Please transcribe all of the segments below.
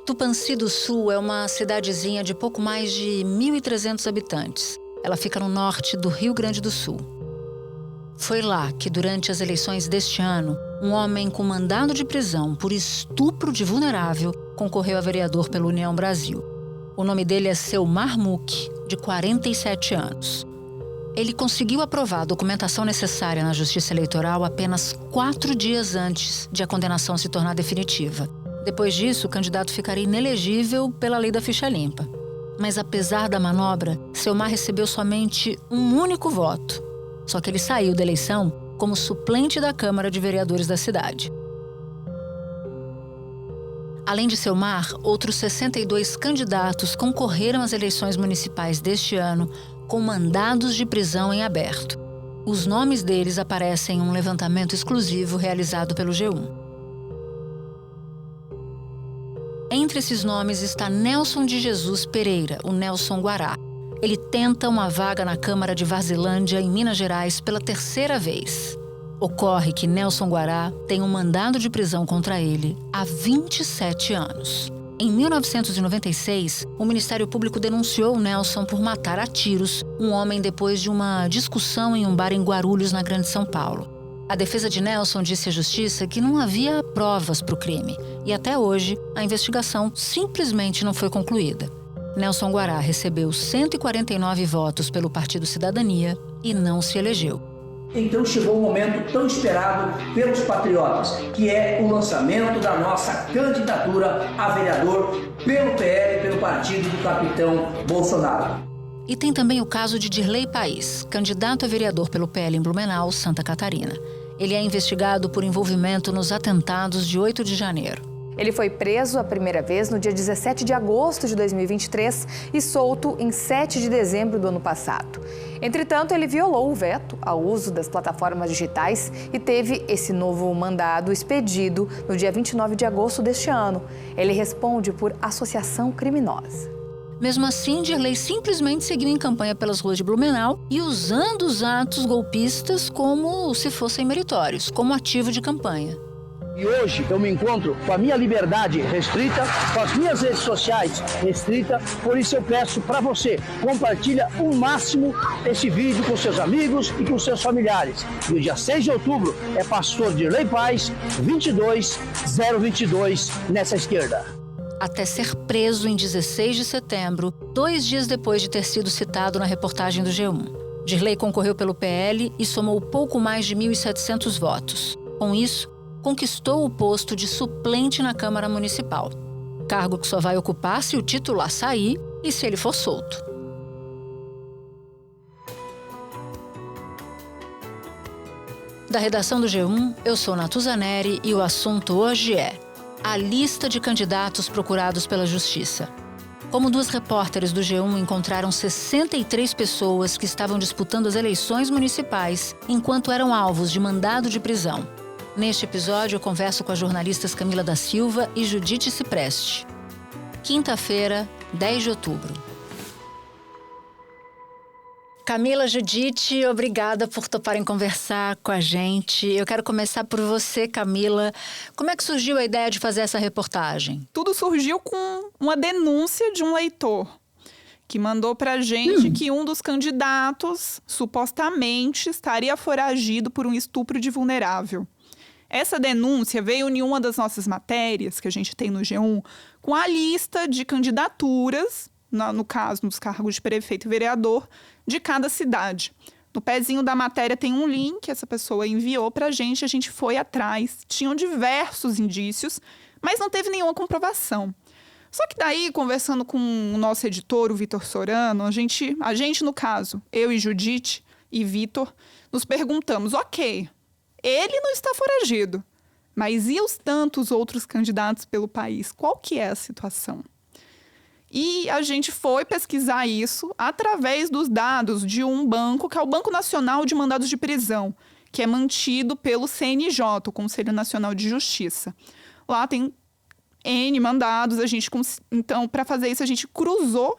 Tupanci do Sul é uma cidadezinha de pouco mais de 1.300 habitantes. Ela fica no norte do Rio Grande do Sul. Foi lá que, durante as eleições deste ano, um homem com mandado de prisão por estupro de vulnerável concorreu a vereador pela União Brasil. O nome dele é Seu Marmuque, de 47 anos. Ele conseguiu aprovar a documentação necessária na Justiça Eleitoral apenas 4 dias antes de a condenação se tornar definitiva. Depois disso, o candidato ficaria inelegível pela lei da ficha limpa. Mas apesar da manobra, Selmar recebeu somente um único voto. Só que ele saiu da eleição como suplente da Câmara de Vereadores da cidade. Além de Selmar, outros 62 candidatos concorreram às eleições municipais deste ano com mandados de prisão em aberto. Os nomes deles aparecem em um levantamento exclusivo realizado pelo G1. Entre esses nomes está Nelson de Jesus Pereira, o Nelson Guará. Ele tenta uma vaga na Câmara de Varzilândia, em Minas Gerais, pela 3ª vez. Ocorre que Nelson Guará tem um mandado de prisão contra ele há 27 anos. Em 1996, o Ministério Público denunciou Nelson por matar a tiros um homem depois de uma discussão em um bar em Guarulhos, na Grande São Paulo. A defesa de Nelson disse à Justiça que não havia provas para o crime e, até hoje, a investigação simplesmente não foi concluída. Nelson Guará recebeu 149 votos pelo Partido Cidadania e não se elegeu. Então chegou o momento tão esperado pelos patriotas, que é o lançamento da nossa candidatura a vereador pelo PL, pelo partido do capitão Bolsonaro. E tem também o caso de Dirley País, candidato a vereador pelo PL em Blumenau, Santa Catarina. Ele é investigado por envolvimento nos atentados de 8 de janeiro. Ele foi preso a primeira vez no dia 17 de agosto de 2023 e solto em 7 de dezembro do ano passado. Entretanto, ele violou o veto ao uso das plataformas digitais e teve esse novo mandado expedido no dia 29 de agosto deste ano. Ele responde por associação criminosa. Mesmo assim, Dirley simplesmente seguiu em campanha pelas ruas de Blumenau e usando os atos golpistas como se fossem meritórios, como ativo de campanha. E hoje eu me encontro com a minha liberdade restrita, com as minhas redes sociais restritas, por isso eu peço para você, compartilha o máximo esse vídeo com seus amigos e com seus familiares. E o dia 6 de outubro é Pastor Dirley País, 22022, nessa esquerda. Até ser preso em 16 de setembro, 2 dias depois de ter sido citado na reportagem do G1. Dirley concorreu pelo PL e somou pouco mais de 1.700 votos. Com isso, conquistou o posto de suplente na Câmara Municipal, cargo que só vai ocupar se o titular sair e se ele for solto. Da redação do G1, eu sou Natuza Neri e o assunto hoje é a lista de candidatos procurados pela Justiça. Como 2 repórteres do G1 encontraram 63 pessoas que estavam disputando as eleições municipais enquanto eram alvos de mandado de prisão. Neste episódio, eu converso com as jornalistas Camila da Silva e Judite Cipreste. Quinta-feira, 10 de outubro. Camila, Judite, obrigada por toparem conversar com a gente. Eu quero começar por você, Camila. Como é que surgiu a ideia de fazer essa reportagem? Tudo surgiu com uma denúncia de um leitor que mandou pra gente que um dos candidatos supostamente estaria foragido por um estupro de vulnerável. Essa denúncia veio em uma das nossas matérias que a gente tem no G1 com a lista de candidaturas, no caso, nos cargos de prefeito e vereador, de cada cidade. No pezinho da matéria tem um link, essa pessoa enviou pra gente, a gente foi atrás. Tinham diversos indícios, mas não teve nenhuma comprovação. Só que daí, conversando com o nosso editor, o Vitor Sorano, a gente, no caso, eu e Judite e Vitor, nos perguntamos, ok, ele não está foragido, mas e os tantos outros candidatos pelo país? Qual que é a situação? E a gente foi pesquisar isso através dos dados de um banco, que é o Banco Nacional de Mandados de Prisão, que é mantido pelo CNJ, o Conselho Nacional de Justiça. Lá tem N mandados, então, para fazer isso, a gente cruzou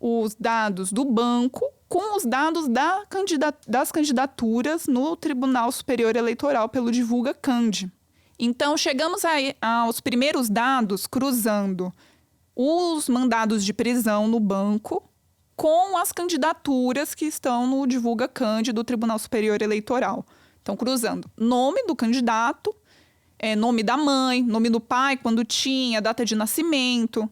os dados do banco com os dados das candidaturas no Tribunal Superior Eleitoral pelo Divulga Cand. Então, chegamos aos primeiros dados cruzando os mandados de prisão no banco com as candidaturas que estão no Divulga Cand do Tribunal Superior Eleitoral. Então, cruzando nome do candidato, nome da mãe, nome do pai, quando tinha, data de nascimento.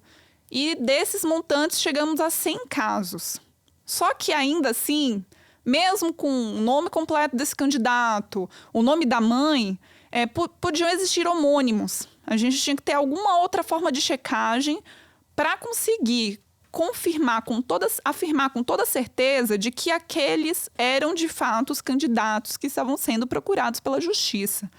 E desses montantes chegamos a 100 casos. Só que ainda assim, mesmo com o nome completo desse candidato, o nome da mãe, podiam existir homônimos. A gente tinha que ter alguma outra forma de checagem para conseguir afirmar com toda certeza de que aqueles eram de fato os candidatos que estavam sendo procurados pela justiça.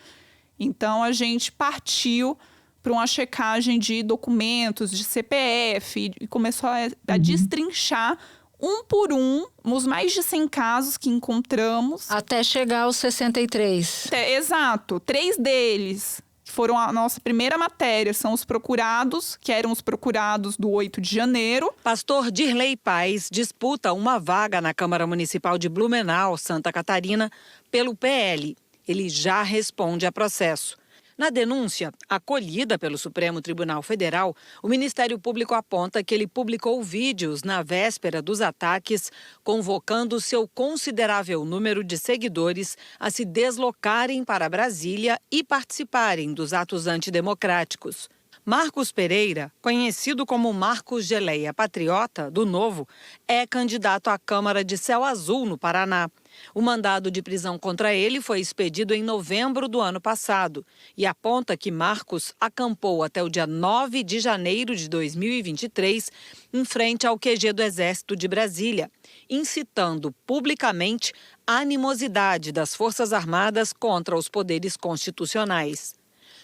Então, a gente partiu para uma checagem de documentos, de CPF, e começou a destrinchar um por um os mais de 100 casos que encontramos. Até chegar aos 63. Exato. 3 deles, que foram a nossa primeira matéria, são os procurados, que eram os procurados do 8 de janeiro. Pastor Dirley Paes disputa uma vaga na Câmara Municipal de Blumenau, Santa Catarina, pelo PL. Ele já responde a processo. Na denúncia, acolhida pelo Supremo Tribunal Federal, o Ministério Público aponta que ele publicou vídeos na véspera dos ataques, convocando seu considerável número de seguidores a se deslocarem para Brasília e participarem dos atos antidemocráticos. Marcos Pereira, conhecido como Marcos Geleia Patriota, do Novo, é candidato à Câmara de Céu Azul, no Paraná. O mandado de prisão contra ele foi expedido em novembro do ano passado e aponta que Marcos acampou até o dia 9 de janeiro de 2023 em frente ao QG do Exército de Brasília, incitando publicamente a animosidade das Forças Armadas contra os poderes constitucionais.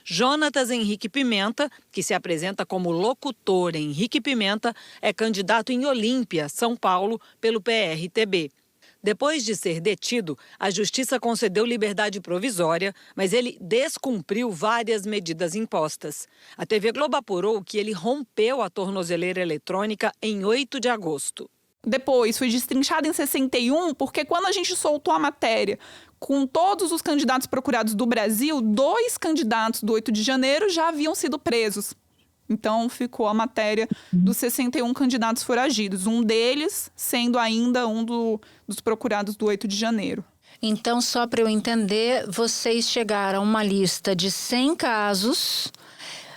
Jonatas Henrique Pimenta, que se apresenta como locutor Henrique Pimenta, é candidato em Olímpia, São Paulo, pelo PRTB. Depois de ser detido, a Justiça concedeu liberdade provisória, mas ele descumpriu várias medidas impostas. A TV Globo apurou que ele rompeu a tornozeleira eletrônica em 8 de agosto. Depois foi destrinchado em 61, porque quando a gente soltou a matéria com todos os candidatos procurados do Brasil, 2 candidatos do 8 de janeiro já haviam sido presos. Então, ficou a matéria dos 61 candidatos foragidos, um deles sendo ainda um dos procurados do 8 de janeiro. Então, só para eu entender, vocês chegaram a uma lista de 100 casos,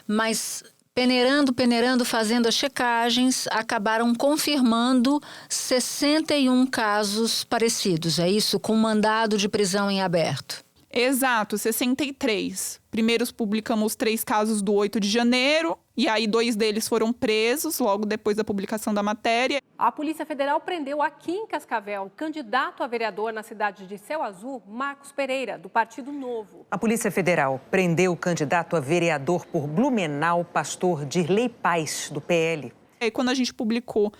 mas peneirando, fazendo as checagens, acabaram confirmando 61 casos parecidos, é isso? Com mandado de prisão em aberto. Exato, 63. Primeiro publicamos 3 casos do 8 de janeiro, e aí 2 deles foram presos logo depois da publicação da matéria. A Polícia Federal prendeu aqui em Cascavel o candidato a vereador na cidade de Céu Azul, Marcos Pereira, do Partido Novo. A Polícia Federal prendeu o candidato a vereador por Blumenau, pastor Dirley Paes, do PL. E quando a gente publicou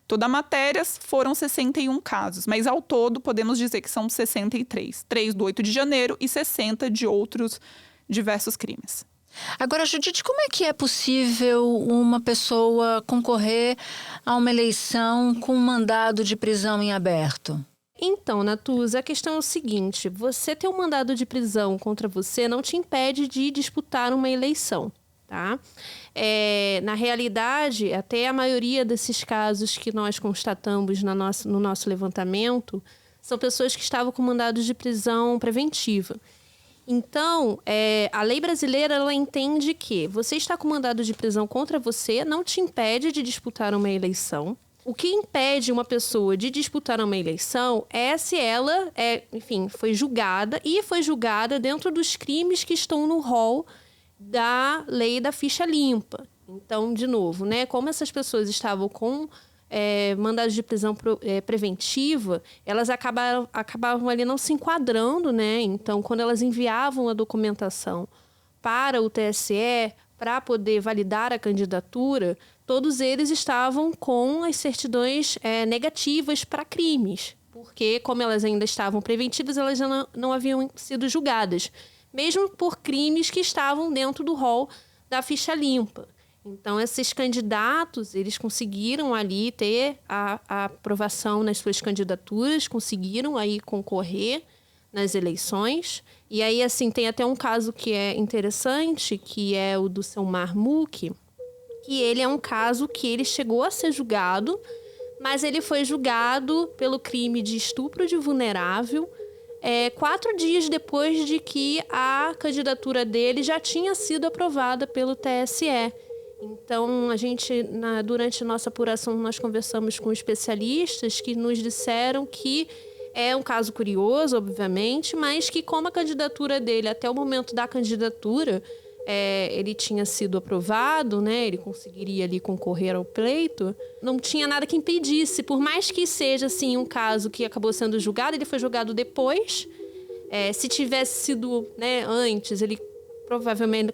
toda a matéria, foram 61 casos, mas ao todo podemos dizer que são 63. 3 do 8 de janeiro e 60 de outros diversos crimes. Agora, Judite, como é que é possível uma pessoa concorrer a uma eleição com mandado de prisão em aberto? Então, Natuza, a questão é o seguinte, você ter um mandado de prisão contra você não te impede de disputar uma eleição, tá? Na realidade, até a maioria desses casos que nós constatamos no nosso levantamento são pessoas que estavam com mandados de prisão preventiva. Então, a lei brasileira ela entende que você está com mandado de prisão contra você não te impede de disputar uma eleição. O que impede uma pessoa de disputar uma eleição é se ela foi julgada e foi julgada dentro dos crimes que estão no rol da lei da ficha limpa. Então, de novo, né, como essas pessoas estavam com mandados de prisão preventiva, elas acabavam ali não se enquadrando, né? Então, quando elas enviavam a documentação para o TSE, para poder validar a candidatura, todos eles estavam com as certidões negativas para crimes, porque como elas ainda estavam preventivas, elas já não haviam sido julgadas, mesmo por crimes que estavam dentro do rol da ficha limpa. Então, esses candidatos, eles conseguiram ali ter a aprovação nas suas candidaturas, conseguiram aí concorrer nas eleições. E aí, assim, tem até um caso que é interessante, que é o do seu Marmuque, que ele é um caso que ele chegou a ser julgado, mas ele foi julgado pelo crime de estupro de vulnerável 4 dias depois de que a candidatura dele já tinha sido aprovada pelo TSE. Então, durante a nossa apuração, nós conversamos com especialistas que nos disseram que é um caso curioso, obviamente, mas que como a candidatura dele, até o momento da candidatura, ele tinha sido aprovado, né? Ele conseguiria ali concorrer ao pleito, não tinha nada que impedisse. Por mais que seja assim, um caso que acabou sendo julgado, ele foi julgado depois. Se tivesse sido, né, antes, ele provavelmente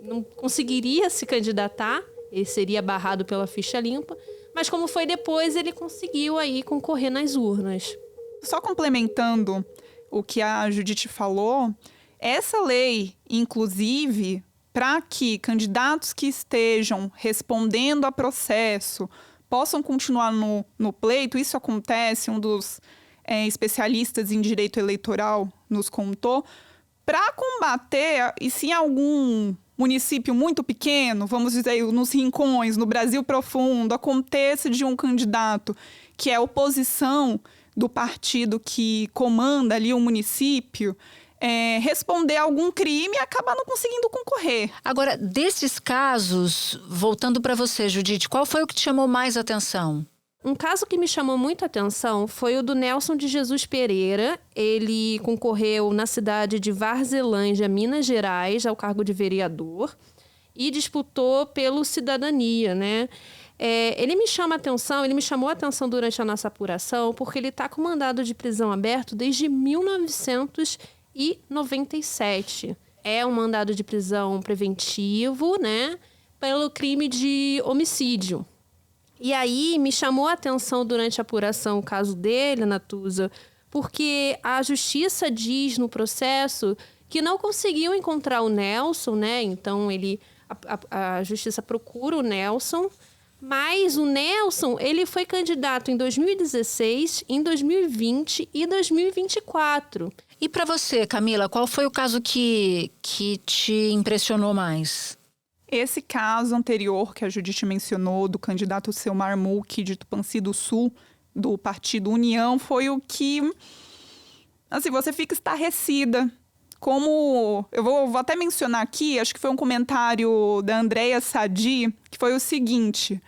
não conseguiria se candidatar, ele seria barrado pela ficha limpa, mas como foi depois, ele conseguiu aí concorrer nas urnas. Só complementando o que a Judite falou, essa lei, inclusive, para que candidatos que estejam respondendo a processo possam continuar no pleito, isso acontece, um dos especialistas em direito eleitoral nos contou, para combater, e se em algum município muito pequeno, vamos dizer, nos rincões, no Brasil profundo, acontece de um candidato que é oposição do partido que comanda ali o município, responder a algum crime e acabar não conseguindo concorrer. Agora, desses casos, voltando para você, Judite, qual foi o que te chamou mais atenção? Um caso que me chamou muito a atenção foi o do Nelson de Jesus Pereira. Ele concorreu na cidade de Varzelândia, Minas Gerais, ao cargo de vereador e disputou pelo Cidadania, né? Ele me chamou a atenção durante a nossa apuração porque ele está com mandado de prisão aberto desde 1997. É um mandado de prisão preventivo, né? Pelo crime de homicídio. E aí me chamou a atenção durante a apuração o caso dele, Natuza, porque a justiça diz no processo que não conseguiu encontrar o Nelson, né? Então a justiça procura o Nelson, mas o Nelson ele foi candidato em 2016, em 2020 e 2024. E para você, Camila, qual foi o caso que te impressionou mais? Esse caso anterior que a Judite mencionou, do candidato Selmar Mulk, de Tupanci do Sul, do Partido União, foi o que, assim, você fica estarrecida. Como, eu vou até mencionar aqui, acho que foi um comentário da Andréia Sadi, que foi o seguinte,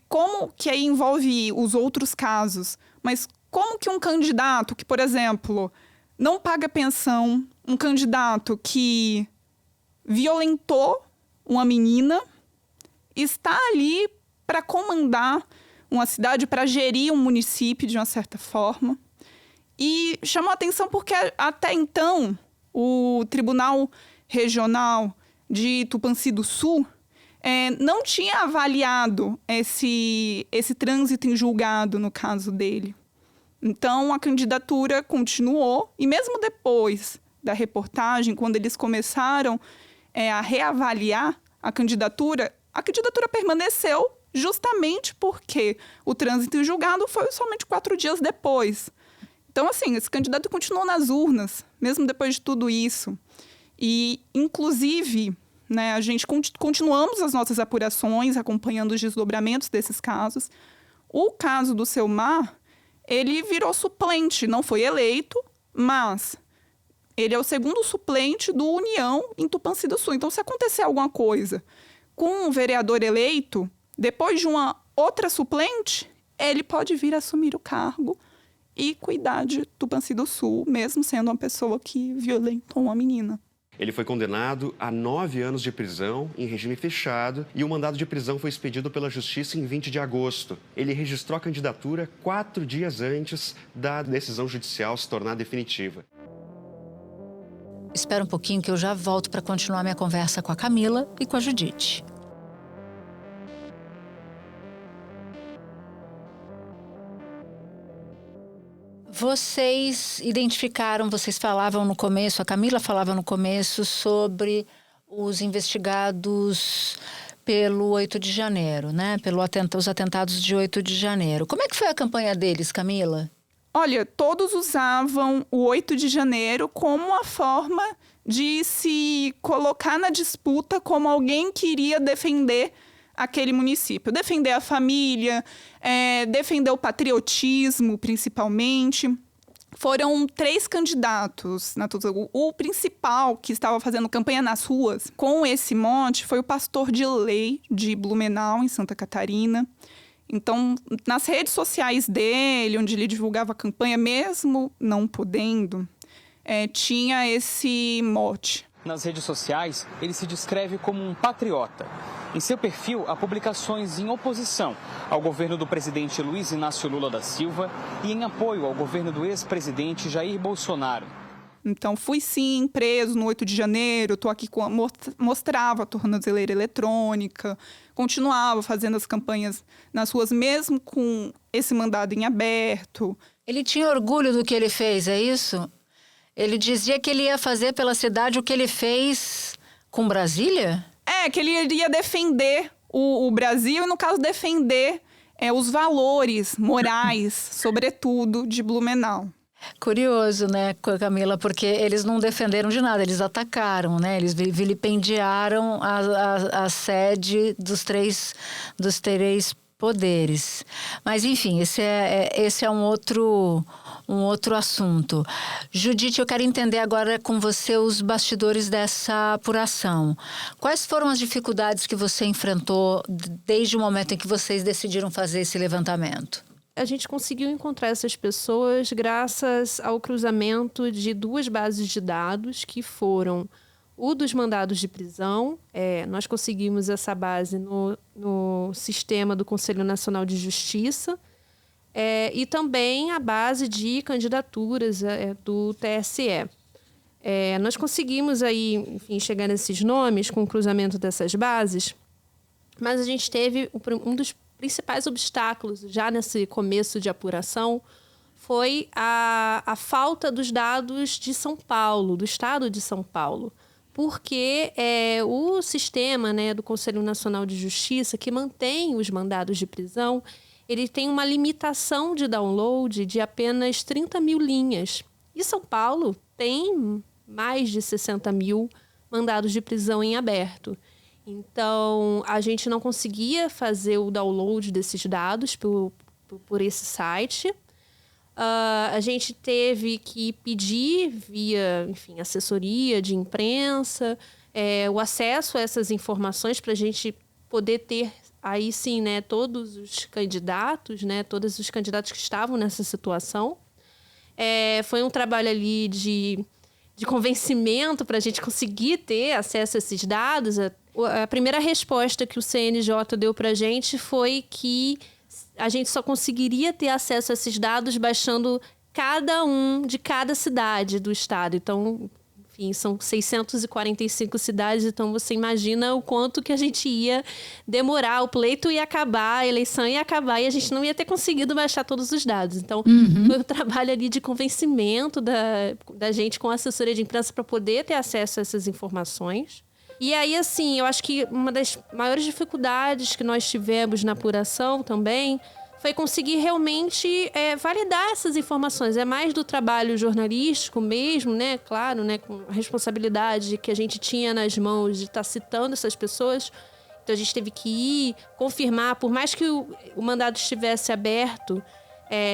como que aí envolve os outros casos, mas como que um candidato que, por exemplo, não paga pensão, um candidato que violentou uma menina, está ali para comandar uma cidade, para gerir um município de uma certa forma. E chamou a atenção porque até então o Tribunal Regional de Tupanci do Sul não tinha avaliado esse trânsito em julgado no caso dele. Então a candidatura continuou e mesmo depois da reportagem, quando eles começaram a reavaliar a candidatura permaneceu justamente porque o trânsito em julgado foi somente 4 dias depois. Então, assim, esse candidato continuou nas urnas, mesmo depois de tudo isso. E, inclusive, né, a gente continuamos as nossas apurações, acompanhando os desdobramentos desses casos. O caso do Selmar, ele virou suplente, não foi eleito, mas ele é o segundo suplente do União em Tupanci do Sul. Então, se acontecer alguma coisa com um vereador eleito, depois de uma outra suplente, ele pode vir assumir o cargo e cuidar de Tupanci do Sul, mesmo sendo uma pessoa que violentou uma menina. Ele foi condenado a 9 anos de prisão em regime fechado e o mandado de prisão foi expedido pela Justiça em 20 de agosto. Ele registrou a candidatura 4 dias antes da decisão judicial se tornar definitiva. Espera um pouquinho que eu já volto para continuar minha conversa com a Camila e com a Judite. Vocês falavam no começo, a Camila falava no começo sobre os investigados pelo 8 de janeiro, né? Os atentados de 8 de janeiro. Como é que foi a campanha deles, Camila? Olha, todos usavam o 8 de janeiro como uma forma de se colocar na disputa como alguém que iria defender aquele município. Defender a família, defender o patriotismo, principalmente. Foram 3 candidatos. O principal que estava fazendo campanha nas ruas com esse mote foi o pastor Dirley, de Blumenau, em Santa Catarina. Então, nas redes sociais dele, onde ele divulgava a campanha, mesmo não podendo, tinha esse mote. Nas redes sociais, ele se descreve como um patriota. Em seu perfil, há publicações em oposição ao governo do presidente Luiz Inácio Lula da Silva e em apoio ao governo do ex-presidente Jair Bolsonaro. Então, fui sim preso no 8 de janeiro, estou aqui mostrava a tornozeleira eletrônica, continuava fazendo as campanhas nas ruas, mesmo com esse mandado em aberto. Ele tinha orgulho do que ele fez, é isso? Ele dizia que ele ia fazer pela cidade o que ele fez com Brasília? Que ele iria defender o Brasil e, no caso, defender os valores morais, sobretudo, de Blumenau. Curioso, né, Camila? Porque eles não defenderam de nada, eles atacaram, né? Eles vilipendiaram a sede dos três poderes. Mas, enfim, esse é um outro assunto. Judite, eu quero entender agora com você os bastidores dessa apuração. Quais foram as dificuldades que você enfrentou desde o momento em que vocês decidiram fazer esse levantamento? A gente conseguiu encontrar essas pessoas graças ao cruzamento de 2 bases de dados, que foram o dos mandados de prisão. Nós conseguimos essa base no sistema do Conselho Nacional de Justiça, e também a base de candidaturas do TSE. Nós conseguimos aí, enfim, chegar nesses nomes com o cruzamento dessas bases, mas a gente teve um dos principais obstáculos já nesse começo de apuração foi a falta dos dados de São Paulo, do estado de São Paulo, porque o sistema, né, do Conselho Nacional de Justiça, que mantém os mandados de prisão, ele tem uma limitação de download de apenas 30 mil linhas. E São Paulo tem mais de 60 mil mandados de prisão em aberto. Então, a gente não conseguia fazer o download desses dados por esse site. A gente teve que pedir via, enfim, assessoria de imprensa, o acesso a essas informações para a gente poder ter, aí sim, né, todos os candidatos, né, todos os candidatos que estavam nessa situação. Foi um trabalho ali de convencimento para a gente conseguir ter acesso a esses dados. A primeira resposta que o CNJ deu para a gente foi que a gente só conseguiria ter acesso a esses dados baixando cada um de cada cidade do estado. Então, enfim, são 645 cidades, então você imagina o quanto que a gente ia demorar, o pleito ia acabar, a eleição ia acabar e a gente não ia ter conseguido baixar todos os dados. Então, foi um trabalho ali de convencimento da gente com a assessoria de imprensa para poder ter acesso a essas informações. E aí, assim, eu acho que uma das maiores dificuldades que nós tivemos na apuração também foi conseguir realmente validar essas informações. É mais do trabalho jornalístico mesmo, né? Claro, né? Com a responsabilidade que a gente tinha nas mãos de estar citando essas pessoas. Então, a gente teve que ir confirmar, por mais que o mandado estivesse aberto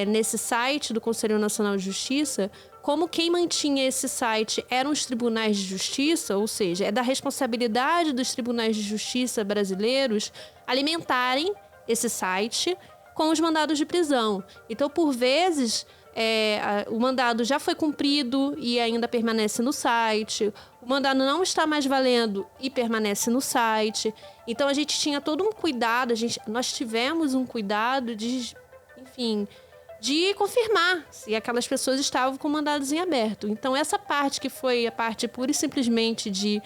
nesse site do Conselho Nacional de Justiça, como quem mantinha esse site eram os tribunais de justiça, ou seja, é da responsabilidade dos tribunais de justiça brasileiros alimentarem esse site com os mandados de prisão. Então, por vezes, o mandado já foi cumprido e ainda permanece no site. O mandado não está mais valendo e permanece no site. Então, a gente tinha todo um cuidado, nós tivemos um cuidado de, enfim, de confirmar se aquelas pessoas estavam com mandados em aberto. Então, essa parte que foi a parte pura e simplesmente de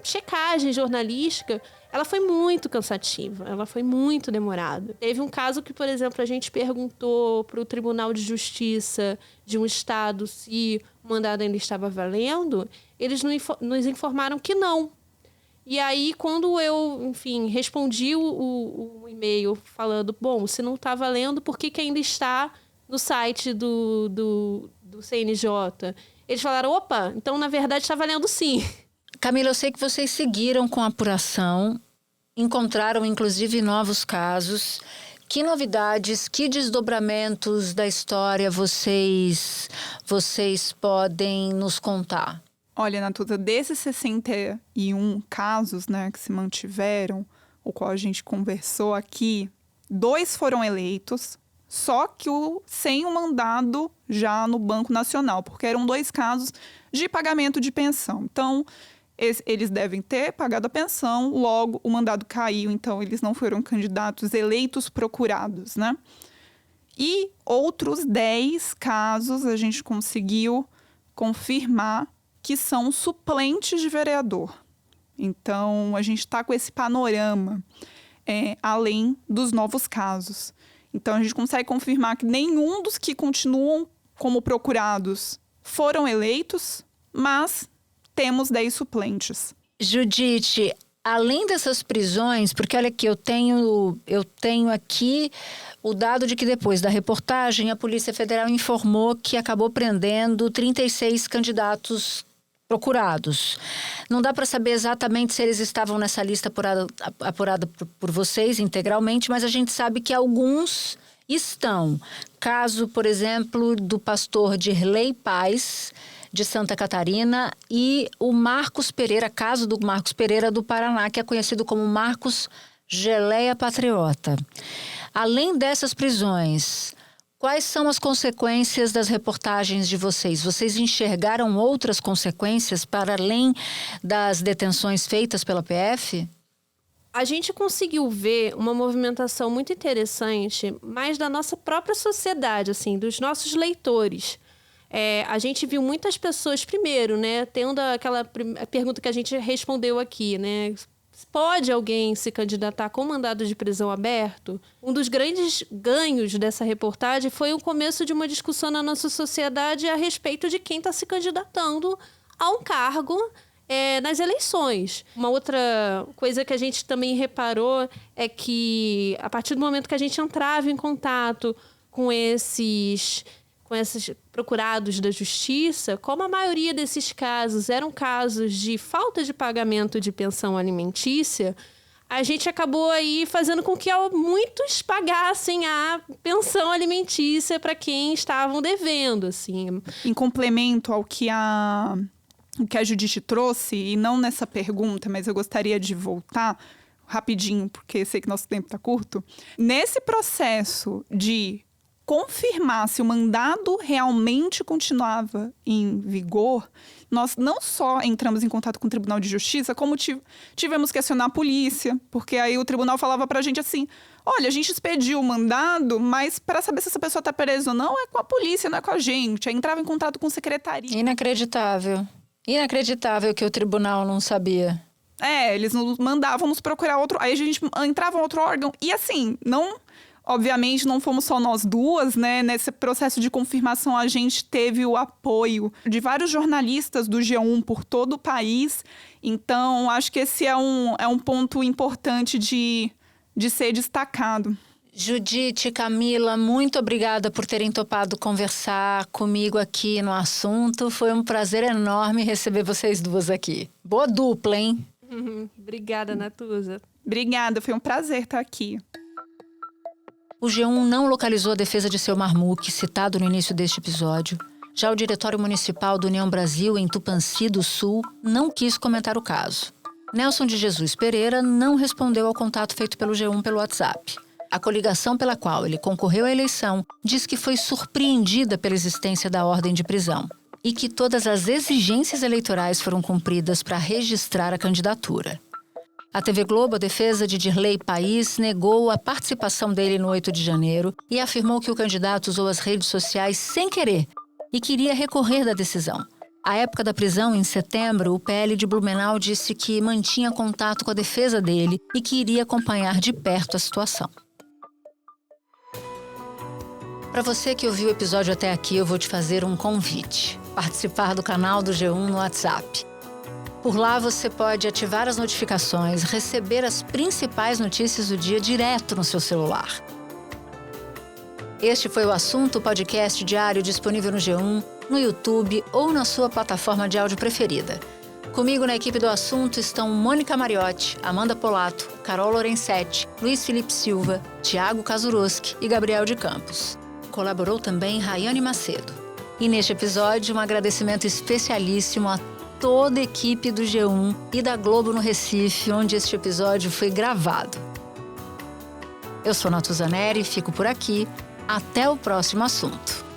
checagem jornalística, ela foi muito cansativa, ela foi muito demorada. Teve um caso que, por exemplo, a gente perguntou para o Tribunal de Justiça de um estado se o mandado ainda estava valendo, eles nos informaram que não. E aí, quando eu, enfim, respondi o e-mail falando, bom, se não está valendo, por que ainda está no site do CNJ? Eles falaram, opa, então, na verdade, está valendo sim. Camila, eu sei que vocês seguiram com a apuração encontraram inclusive novos casos. Que novidades, que desdobramentos da história vocês podem nos contar? Olha, Natuza, desses 61 casos, né, que se mantiveram, o qual a gente conversou aqui, 2 foram eleitos, só que sem o mandado já no Banco Nacional, porque eram 2 casos de pagamento de pensão. Então, eles devem ter pagado a pensão, logo o mandado caiu, então eles não foram candidatos eleitos procurados, né? E outros 10 casos a gente conseguiu confirmar que são suplentes de vereador. Então, a gente está com esse panorama, além dos novos casos. Então, a gente consegue confirmar que nenhum dos que continuam como procurados foram eleitos, mas temos 10 suplentes. Judite, além dessas prisões, porque olha aqui, eu tenho aqui o dado de que depois da reportagem, a Polícia Federal informou que acabou prendendo 36 candidatos procurados. Não dá para saber exatamente se eles estavam nessa lista apurada por vocês integralmente, mas a gente sabe que alguns estão. Caso, por exemplo, do pastor Dirley Paz, de Santa Catarina, e o Marcos Pereira, caso do Marcos Pereira do Paraná, que é conhecido como Marcos Geleia Patriota. Além dessas prisões, quais são as consequências das reportagens de vocês? Vocês enxergaram outras consequências para além das detenções feitas pela PF? A gente conseguiu ver uma movimentação muito interessante, mais da nossa própria sociedade, assim, dos nossos leitores. A gente viu muitas pessoas, primeiro, né, tendo aquela pergunta que a gente respondeu aqui, né? Pode alguém se candidatar com mandado de prisão aberto? Um dos grandes ganhos dessa reportagem foi o começo de uma discussão na nossa sociedade a respeito de quem está se candidatando a um cargo nas eleições. Uma outra coisa que a gente também reparou é que, a partir do momento que a gente entrava em contato com esses procurados da justiça, como a maioria desses casos eram casos de falta de pagamento de pensão alimentícia, a gente acabou aí fazendo com que muitos pagassem a pensão alimentícia para quem estavam devendo, assim. Em complemento ao que a Judite trouxe, e não nessa pergunta, mas eu gostaria de voltar rapidinho, porque sei que nosso tempo está curto. Nesse processo de confirmar se o mandado realmente continuava em vigor, nós não só entramos em contato com o Tribunal de Justiça, como tivemos que acionar a polícia, porque aí o tribunal falava pra gente assim: olha, a gente expediu o mandado, mas para saber se essa pessoa tá presa ou não, é com a polícia, não é com a gente. Aí entrava em contato com a secretaria. Inacreditável. Inacreditável que o tribunal não sabia. Eles nos mandavam nos procurar outro... Aí a gente entrava em outro órgão. E assim, obviamente, não fomos só nós duas, né? Nesse processo de confirmação, a gente teve o apoio de vários jornalistas do G1 por todo o país. Então, acho que esse é um ponto importante de ser destacado. Judite, Camila, muito obrigada por terem topado conversar comigo aqui no assunto. Foi um prazer enorme receber vocês duas aqui. Boa dupla, hein? Obrigada, Natuza. Obrigada, foi um prazer estar aqui. O G1 não localizou a defesa de seu Marmuque, citado no início deste episódio. Já o Diretório Municipal do União Brasil, em Tupanci do Sul, não quis comentar o caso. Nelson de Jesus Pereira não respondeu ao contato feito pelo G1 pelo WhatsApp. A coligação pela qual ele concorreu à eleição diz que foi surpreendida pela existência da ordem de prisão e que todas as exigências eleitorais foram cumpridas para registrar a candidatura. A TV Globo, a defesa de Dirley Paz, negou a participação dele no 8 de janeiro e afirmou que o candidato usou as redes sociais sem querer e queria recorrer da decisão. À época da prisão, em setembro, o PL de Blumenau disse que mantinha contato com a defesa dele e que iria acompanhar de perto a situação. Para você que ouviu o episódio até aqui, eu vou te fazer um convite: participar do canal do G1 no WhatsApp. Por lá você pode ativar as notificações, receber as principais notícias do dia direto no seu celular. Este foi o Assunto, podcast diário disponível no G1, no YouTube ou na sua plataforma de áudio preferida. Comigo na equipe do assunto estão Mônica Mariotti, Amanda Polato, Carol Lorenzetti, Luiz Felipe Silva, Tiago Kazuroski e Gabriel de Campos. Colaborou também Rayane Macedo. E neste episódio, um agradecimento especialíssimo a toda a equipe do G1 e da Globo no Recife, onde este episódio foi gravado. Eu sou Natuza Neri, fico por aqui. Até o próximo assunto.